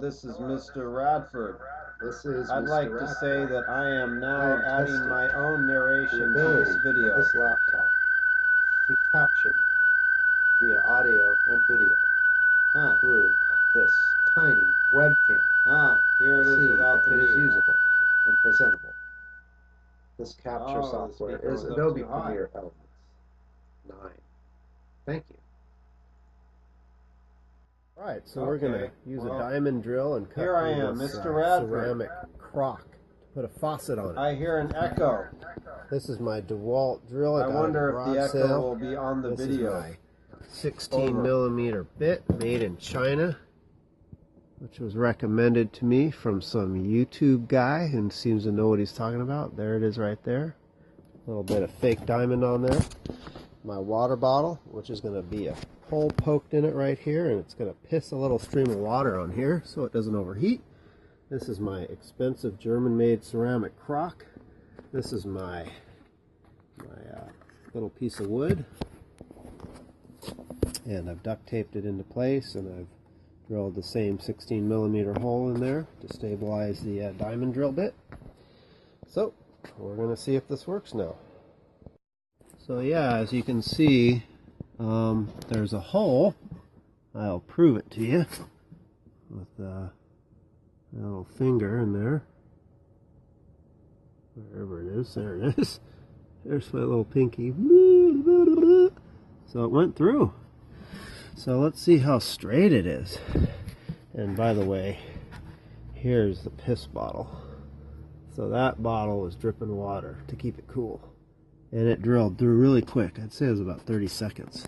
this is Mr. Radford. This is I'd Mr. like to Radford. say that I am I now am adding testing my own the narration to ability this of video. this laptop to caption via audio and video through this tiny webcam Here it to is see without if the it is mute. usable and presentable. This capture Oh, the software speaker is was up Adobe too high. Premiere Elements 9. Thank you. Alright, so we're going to use a diamond drill and cut here I through am, this Mr. Radford. ceramic crock to put a faucet on it. I hear an echo. This is my DeWalt drill. I wonder if the echo sale. will be on the This video. is my 16 millimeter bit made in China, which was recommended to me from some YouTube guy who seems to know what he's talking about. There it is right there. A little bit of fake diamond on there. My water bottle, which is going to be a hole poked in it right here, and it's going to piss a little stream of water on here so it doesn't overheat. This is my expensive German-made ceramic crock. This is my little piece of wood, and I've duct taped it into place, and I've drilled the same 16 millimeter hole in there to stabilize the diamond drill bit. So we're going to see if this works now. So yeah, as you can see, there's a hole. I'll prove it to you with a little finger in there. Wherever it is, there it is. There's my little pinky. So it went through. So let's see how straight it is. And by the way, here's the piss bottle. So that bottle was dripping water to keep it cool. And it drilled through really quick. I'd say it was about 30 seconds.